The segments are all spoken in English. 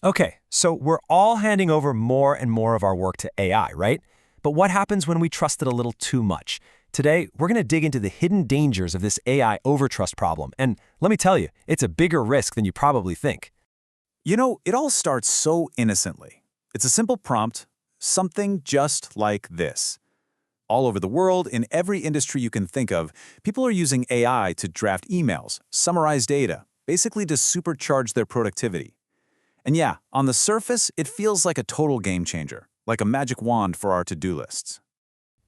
Okay, so we're all handing over more and more of our work to AI, right? But what happens when we trust it a little too much? Today, we're going to dig into the hidden dangers of this AI overtrust problem. And let me tell you, it's a bigger risk than you probably think. It all starts so innocently. It's a simple prompt, something just like this. All over the world, in every industry you can think of, people are using AI to draft emails, summarize data, basically to supercharge their productivity. And yeah, on the surface, it feels like a total game changer, like a magic wand for our to-do lists.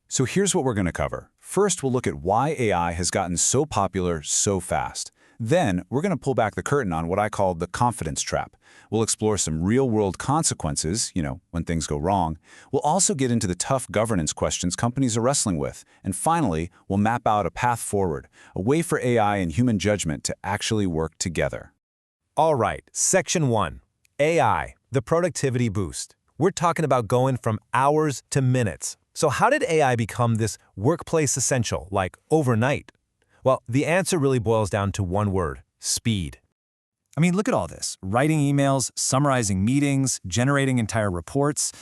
So here's what we're going to cover. First, we'll look at why AI has gotten so popular so fast. Then, we're going to pull back the curtain on what I call the confidence trap. We'll explore some real-world consequences, when things go wrong. We'll also get into the tough governance questions companies are wrestling with. And finally, we'll map out a path forward, a way for AI and human judgment to actually work together. All right, Section 1. AI, the productivity boost. We're talking about going from hours to minutes. So how did AI become this workplace essential, like overnight? Well, the answer really boils down to one word: speed. I mean, look at all this. Writing emails, summarizing meetings, generating entire reports.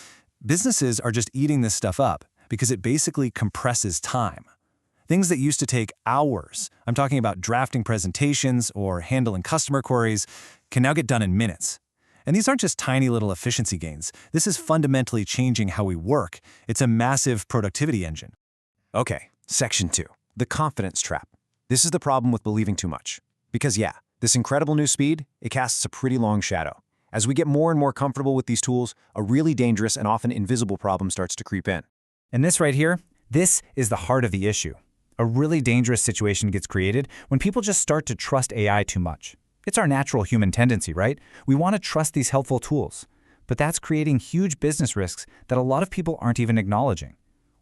Businesses are just eating this stuff up because it basically compresses time. Things that used to take hours, I'm talking about drafting presentations or handling customer queries, can now get done in minutes. And these aren't just tiny little efficiency gains. This is fundamentally changing how we work. It's a massive productivity engine. Okay, Section 2, the confidence trap. This is the problem with believing too much. Because yeah, this incredible new speed, it casts a pretty long shadow. As we get more and more comfortable with these tools, a really dangerous and often invisible problem starts to creep in. And this right here, this is the heart of the issue. A really dangerous situation gets created when people just start to trust AI too much. It's our natural human tendency, right? We want to trust these helpful tools. But that's creating huge business risks that a lot of people aren't even acknowledging.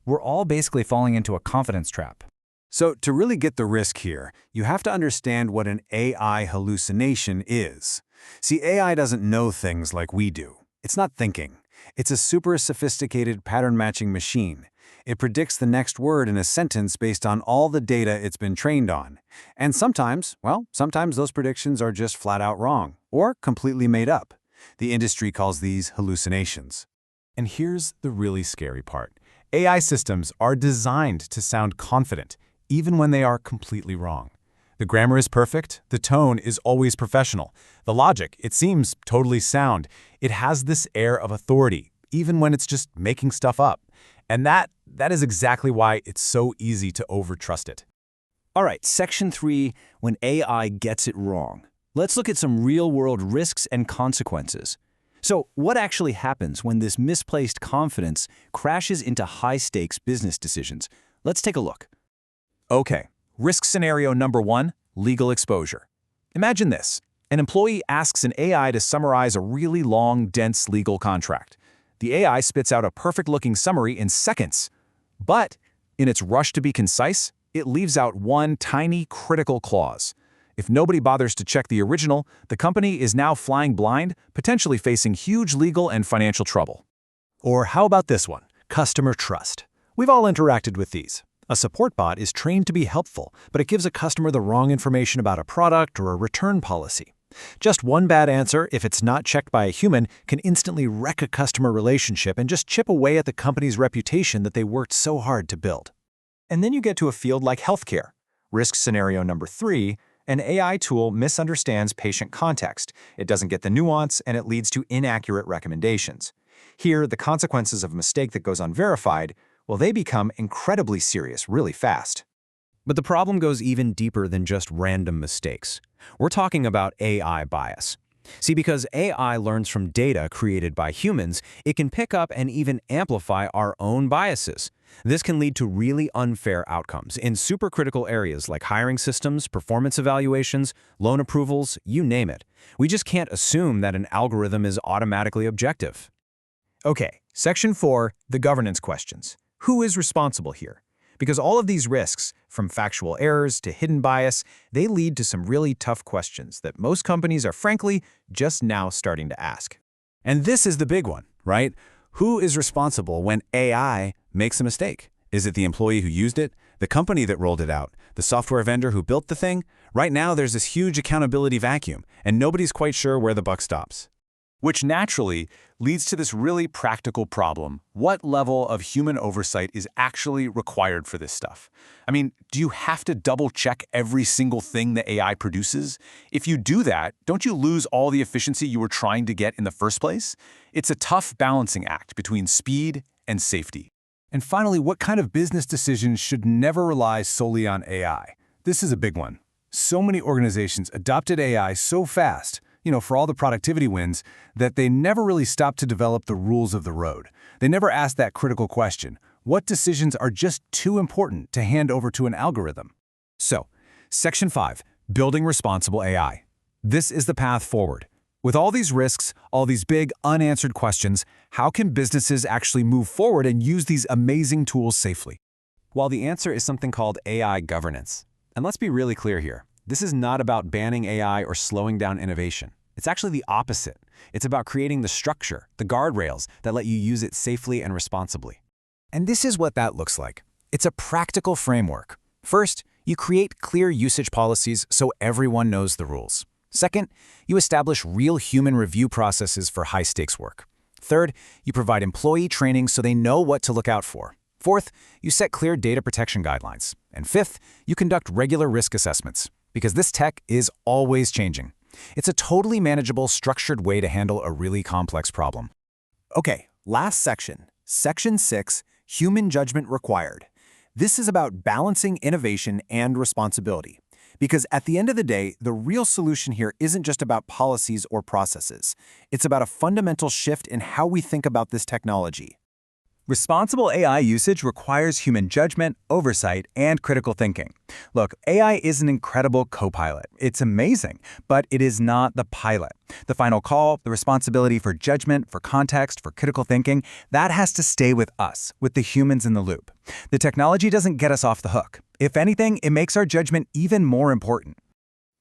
We're all basically falling into a confidence trap. So to really get the risk here, you have to understand what an AI hallucination is. See, AI doesn't know things like we do. It's not thinking. It's a super sophisticated pattern-matching machine. It predicts the next word in a sentence based on all the data it's been trained on. And sometimes those predictions are just flat out wrong or completely made up. The industry calls these hallucinations. And here's the really scary part. AI systems are designed to sound confident, even when they are completely wrong. The grammar is perfect, the tone is always professional. The logic, it seems totally sound. It has this air of authority, even when it's just making stuff up. And that is exactly why it's so easy to overtrust it. All right, Section 3, when AI gets it wrong. Let's look at some real-world risks and consequences. So what actually happens when this misplaced confidence crashes into high-stakes business decisions? Let's take a look. Okay, risk scenario number 1, legal exposure. Imagine this. An employee asks an AI to summarize a really long, dense legal contract. The AI spits out a perfect-looking summary in seconds. But in its rush to be concise, it leaves out one tiny, critical clause. If nobody bothers to check the original, the company is now flying blind, potentially facing huge legal and financial trouble. Or how about this one? Customer trust. We've all interacted with these. A support bot is trained to be helpful, but it gives a customer the wrong information about a product or a return policy. Just one bad answer, if it's not checked by a human, can instantly wreck a customer relationship and just chip away at the company's reputation that they worked so hard to build. And then you get to a field like healthcare. Risk scenario number 3, an AI tool misunderstands patient context. It doesn't get the nuance, and it leads to inaccurate recommendations. Here, the consequences of a mistake that goes unverified, well, they become incredibly serious really fast. But the problem goes even deeper than just random mistakes. We're talking about AI bias. See, because AI learns from data created by humans, it can pick up and even amplify our own biases. This can lead to really unfair outcomes in supercritical areas like hiring systems, performance evaluations, loan approvals, you name it. We just can't assume that an algorithm is automatically objective. Okay, Section 4, the governance questions. Who is responsible here? Because all of these risks, from factual errors to hidden bias, they lead to some really tough questions that most companies are frankly just now starting to ask. And this is the big one, right? Who is responsible when AI makes a mistake? Is it the employee who used it? The company that rolled it out? The software vendor who built the thing? Right now, there's this huge accountability vacuum, and nobody's quite sure where the buck stops. Which naturally leads to this really practical problem. What level of human oversight is actually required for this stuff? I mean, do you have to double-check every single thing the AI produces? If you do that, don't you lose all the efficiency you were trying to get in the first place? It's a tough balancing act between speed and safety. And finally, what kind of business decisions should never rely solely on AI? This is a big one. So many organizations adopted AI so fast, for all the productivity wins, that they never really stopped to develop the rules of the road. They never asked that critical question: what decisions are just too important to hand over to an algorithm? So, Section 5, Building Responsible AI. This is the path forward. With all these risks, all these big, unanswered questions, how can businesses actually move forward and use these amazing tools safely? Well, the answer is something called AI governance. And let's be really clear here. This is not about banning AI or slowing down innovation. It's actually the opposite. It's about creating the structure, the guardrails that let you use it safely and responsibly. And this is what that looks like. It's a practical framework. First, you create clear usage policies so everyone knows the rules. Second, you establish real human review processes for high-stakes work. Third, you provide employee training so they know what to look out for. Fourth, you set clear data protection guidelines. And fifth, you conduct regular risk assessments, because this tech is always changing. It's a totally manageable, structured way to handle a really complex problem. Okay, last section, Section 6, Human Judgment Required. This is about balancing innovation and responsibility. Because at the end of the day, the real solution here isn't just about policies or processes. It's about a fundamental shift in how we think about this technology. Responsible AI usage requires human judgment, oversight, and critical thinking. Look, AI is an incredible co-pilot. It's amazing, but it is not the pilot. The final call, the responsibility for judgment, for context, for critical thinking, that has to stay with us, with the humans in the loop. The technology doesn't get us off the hook. If anything, it makes our judgment even more important.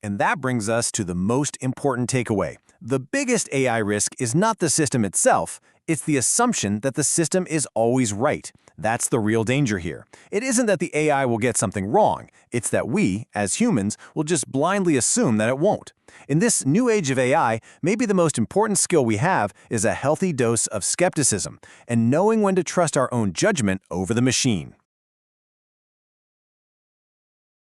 And that brings us to the most important takeaway. The biggest AI risk is not the system itself, it's the assumption that the system is always right. That's the real danger here. It isn't that the AI will get something wrong, it's that we, as humans, will just blindly assume that it won't. In this new age of AI, maybe the most important skill we have is a healthy dose of skepticism and knowing when to trust our own judgment over the machine.